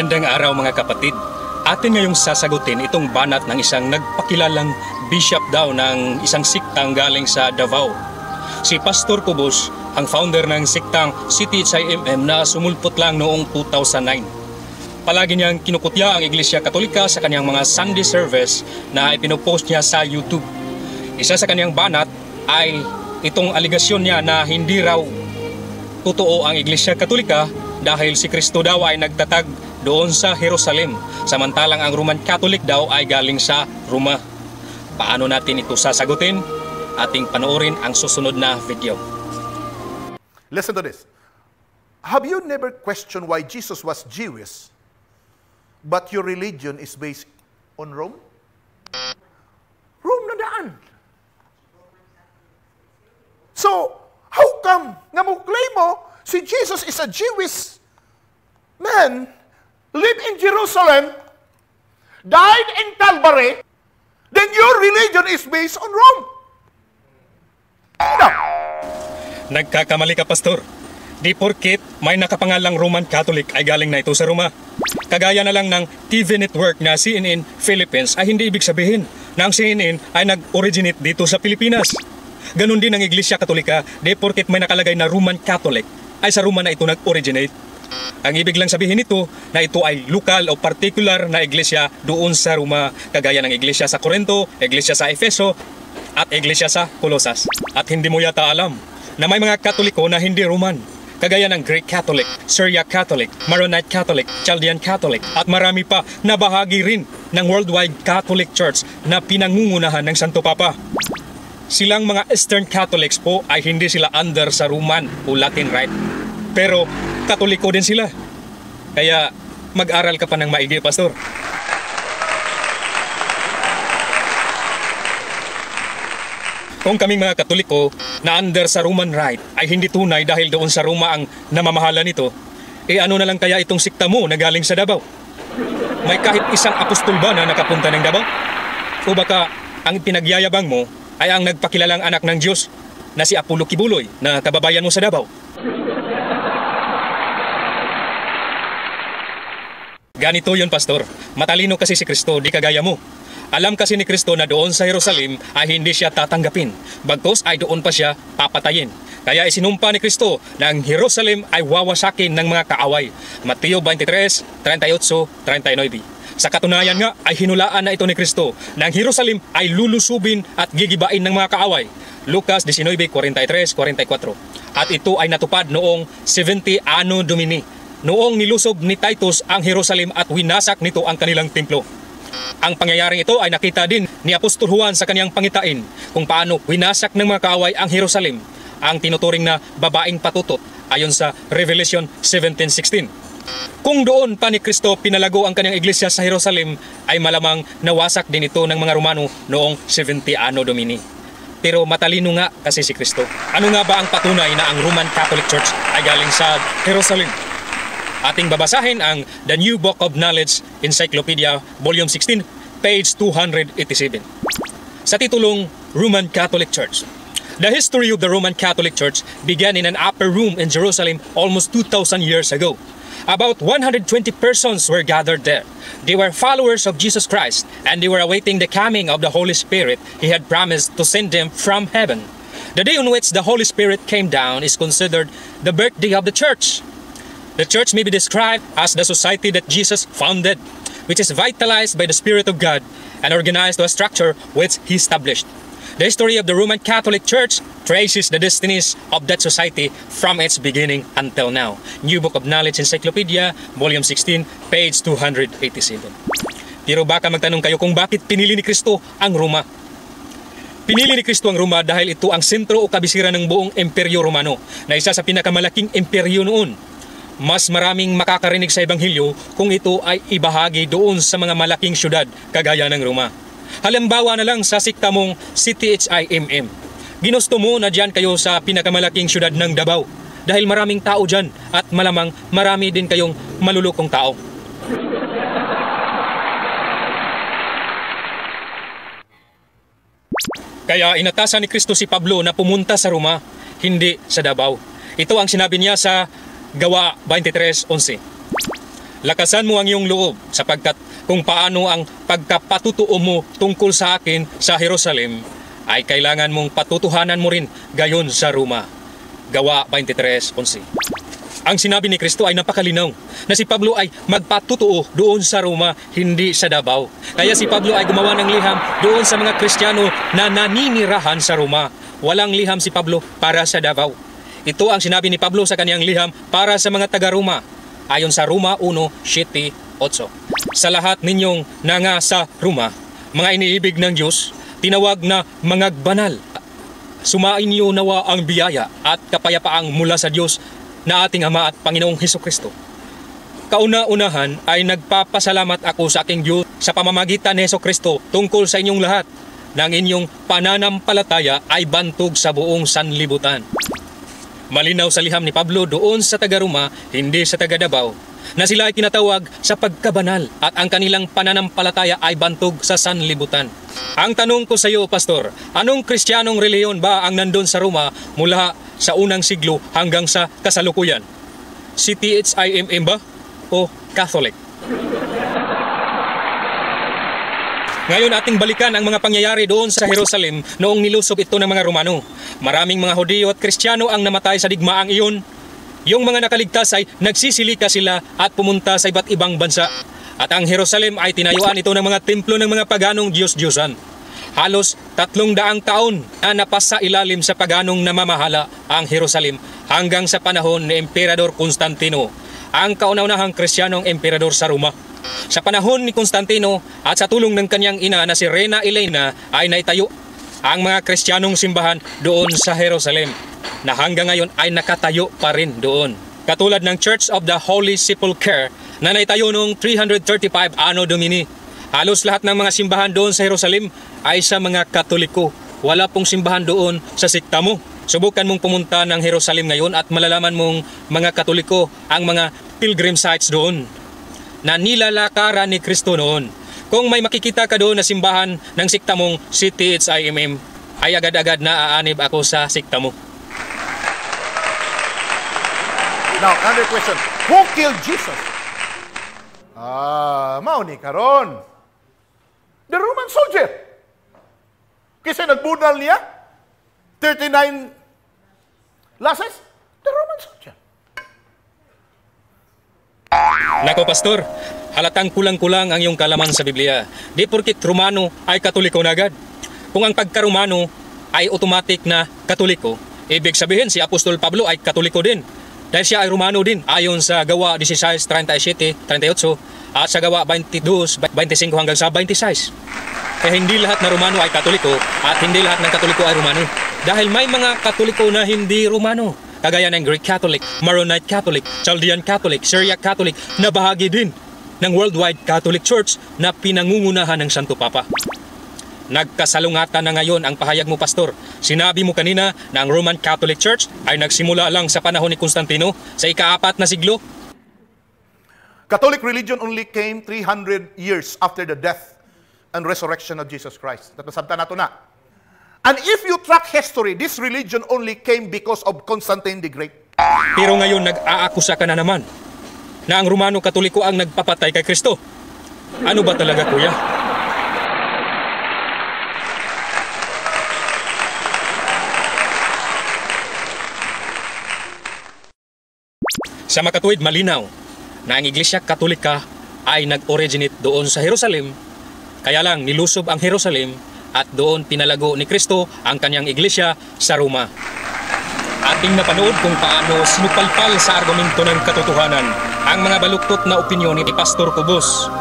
Magandang araw mga kapatid. Atin ngayong sasagutin itong banat ng isang nagpakilalang bishop daw ng isang siktang galing sa Davao. Si Pastor Cobos, ang founder ng siktang CTHIMM na sumulpot lang noong 2009. Palagi niyang kinukutya ang Iglesia Katolika sa kanyang mga Sunday service na ipinopost niya sa YouTube. Isa sa kanyang banat ay itong aligasyon niya na hindi raw totoo ang Iglesia Katolika dahil si Kristo daw ay nagtatag doon sa Jerusalem, samantalang ang Roman Catholic daw ay galing sa Roma. Paano natin ito sasagutin? Ating panoorin ang susunod na video. Listen to this. Have you never questioned why Jesus was Jewish, but your religion is based on Rome? Rome na daan. So, how come nga mo claim mo si Jesus is a Jewish man, lived in Jerusalem, died in Calvary, then your religion is based on Rome? No. Nagkakamali ka, Pastor. Di porkit may nakapangalang Roman Catholic ay galing na ito sa Roma. Kagaya na lang ng TV network na CNN Philippines ay hindi ibig sabihin na ang CNN ay nag-originate dito sa Pilipinas. Ganon din ang Iglesia Katolika, di porkit may nakalagay na Roman Catholic ay sa Roma na ito nag-originate. Ang ibig lang sabihin nito na ito ay lokal o particular na iglesia doon sa Roma, kagaya ng iglesia sa Corinto, iglesia sa Efeso, at iglesia sa Colosas. At hindi mo yata alam na may mga Katoliko na hindi Roman, kagaya ng Greek Catholic, Syriac Catholic, Maronite Catholic, Chaldean Catholic, at marami pa na bahagi rin ng Worldwide Catholic Church na pinangungunahan ng Santo Papa. Silang mga Eastern Catholics po ay hindi sila under sa Roman o Latin Rite, pero Katoliko din sila. Kaya mag-aral ka pa ng maigi, Pastor. Kung kaming mga Katoliko na under sa Roman Rite ay hindi tunay dahil doon sa Roma ang namamahala nito, ano na lang kaya itong sikta mo na galing sa Davao? May kahit isang apostol ba na nakapunta ng Davao? O baka ang pinagyayabang mo ay ang nagpakilalang anak ng Diyos na si Apollo Kibuloy na kababayan mo sa Davao? Ganito yun, Pastor. Matalino kasi si Kristo, di kagaya mo. Alam kasi ni Kristo na doon sa Jerusalem ay hindi siya tatanggapin. Bagkus ay doon pa siya papatayin. Kaya isinumpa ni Kristo na ang Jerusalem ay wawasakin ng mga kaaway. Mateo 23, 38, 39. Sa katunayan nga ay hinulaan na ito ni Kristo na ang Jerusalem ay lulusubin at gigibain ng mga kaaway. Lucas 19:43, 44. At ito ay natupad noong 70 Anno Domini, noong nilusob ni Titus ang Jerusalem at winasak nito ang kanilang templo. Ang pangyayaring ito ay nakita din ni Apostol Juan sa kanyang pangitain kung paano winasak ng mga kaaway ang Jerusalem, ang tinuturing na babaeng patutot ayon sa Revelation 17:16. Kung doon pa ni Kristo pinalago ang kanyang iglesia sa Jerusalem, ay malamang nawasak din ito ng mga Romano noong 70 Anno Domini. Pero matalino nga kasi si Kristo. Ano nga ba ang patunay na ang Roman Catholic Church ay galing sa Jerusalem? Ating babasahin ang The New Book of Knowledge Encyclopedia, Volume 16, page 287. Sa titulong Roman Catholic Church. The history of the Roman Catholic Church began in an upper room in Jerusalem almost 2,000 years ago. About 120 persons were gathered there. They were followers of Jesus Christ, and they were awaiting the coming of the Holy Spirit He had promised to send them from heaven. The day on which the Holy Spirit came down is considered the birthday of the Church. The Church may be described as the society that Jesus founded, which is vitalized by the Spirit of God and organized to a structure which He established. The history of the Roman Catholic Church traces the destinies of that society from its beginning until now. New Book of Knowledge Encyclopedia, Volume 16, page 287. Pero baka magtanong kayo kung bakit pinili ni Kristo ang Roma. Pinili ni Kristo ang Roma dahil ito ang sentro o kabisira ng buong Imperyo Romano na isa sa pinakamalaking imperyo noon. Mas maraming makakarinig sa Ebanghelyo kung ito ay ibahagi doon sa mga malaking syudad kagaya ng Roma. Halimbawa na lang sa sikta mong CTHIMM. Ginusto mo na diyan kayo sa pinakamalaking syudad ng Davao dahil maraming tao diyan at malamang marami din kayong malulukong tao. Kaya inatasan ni Kristo si Pablo na pumunta sa Roma, hindi sa Davao. Ito ang sinabi niya sa Gawa 23:11. Lakasan mo ang iyong loob sapagkat kung paano ang pagkapatutuo mo tungkol sa akin sa Jerusalem ay kailangan mong patutuhanan mo rin gayon sa Roma. Gawa 23:11. Ang sinabi ni Kristo ay napakalinaw na si Pablo ay magpatutuo doon sa Roma, hindi sa Davao. Kaya si Pablo ay gumawa ng liham doon sa mga Kristiyano na naninirahan sa Roma. Walang liham si Pablo para sa Davao. Ito ang sinabi ni Pablo sa kaniyang liham para sa mga taga-Roma. Ayon sa Roma 1:7-8. Sa lahat ninyong nanga sa Roma, mga iniibig ng Diyos, tinawag na mga banal. Sumain niyo nawa ang biyaya at kapayapaang mula sa Diyos na ating Ama at Panginoong Hesukristo. Kauna-unahan ay nagpapasalamat ako sa aking Diyos sa pamamagitan ni Hesukristo tungkol sa inyong lahat ng inyong pananampalataya ay bantog sa buong sanlibutan. Malinaw sa liham ni Pablo doon sa taga-Roma, hindi sa taga-Davao, na sila ay tinatawag sa pagkabanal at ang kanilang pananampalataya ay bantog sa sanlibutan. Ang tanong ko sa iyo, Pastor, anong Kristiyanong reliyon ba ang nandun sa Roma mula sa unang siglo hanggang sa kasalukuyan? CTHIMM ba o Catholic? Ngayon ating balikan ang mga pangyayari doon sa Jerusalem noong nilusob ito ng mga Romano. Maraming mga Hudyo at Kristiyano ang namatay sa digmaang iyon. Yung mga nakaligtas ay nagsisilika sila at pumunta sa iba't ibang bansa. At ang Jerusalem ay tinayuan ito ng mga templo ng mga paganong Diyos-Diyosan. Halos 300 taon na napasa ilalim sa paganong namamahala ang Jerusalem hanggang sa panahon ni Emperador Constantino, ang kauna-unahang Kristiyanong emperador sa Roma. Sa panahon ni Constantino at sa tulong ng kanyang ina na si Reina Elena ay naitayo ang mga Kristiyanong simbahan doon sa Jerusalem na hanggang ngayon ay nakatayo pa rin doon. Katulad ng Church of the Holy Sepulchre na naitayo noong 335 Anno Domini. Halos lahat ng mga simbahan doon sa Jerusalem ay sa mga Katoliko. Wala pong simbahan doon sa sikta mo. Subukan mong pumunta ng Jerusalem ngayon at malalaman mong mga Katoliko ang mga pilgrim sites doon na nilalakaran ni Kristo noon. Kung may makikita ka doon na simbahan ng sikta mong CTHIMM, ay agad-agad na aanib ako sa sikta mo. Now, another question. Who killed Jesus? Mauni karon. The Roman soldier. Kasi nagbunal niya 39 lasses. The Roman soldier. Nako, Pastor, halatang kulang-kulang ang iyong kalaman sa Biblia. Di porkit Romano ay Katoliko na agad. Kung ang pagka-Romano ay automatic na Katoliko, ibig sabihin si Apostol Pablo ay Katoliko din. Dahil siya ay Romano din ayon sa Gawa 16:37-38 at sa Gawa 22:25 hanggang sa 26. Kaya hindi lahat na Romano ay Katoliko at hindi lahat ng Katoliko ay Romano. Dahil may mga Katoliko na hindi Romano. Kagaya ng Greek Catholic, Maronite Catholic, Chaldean Catholic, Syriac Catholic na bahagi din ng Worldwide Catholic Church na pinangungunahan ng Santo Papa. Nagkasalungatan na ngayon ang pahayag mo, Pastor. Sinabi mo kanina na ang Roman Catholic Church ay nagsimula lang sa panahon ni Constantino sa ika-4 na siglo. Catholic religion only came 300 years after the death and resurrection of Jesus Christ. Natasabta na ito na. And if you track history, this religion only came because of Constantine the Great. Pero ngayon nag-aakusa ka na naman na ang Romano Katoliko ang nagpapatay kay Kristo. Ano ba talaga, kuya? Sa makatuwid, malinaw na ang Iglesia Katolika ay nag-originate doon sa Jerusalem. Kaya lang nilusob ang Jerusalem at doon pinalago ni Kristo ang kanyang iglesia sa Roma. Ating napanood kung paano sinupalpal sa argumento ng katotohanan ang mga baluktot na opinyon ni Pastor Cobos.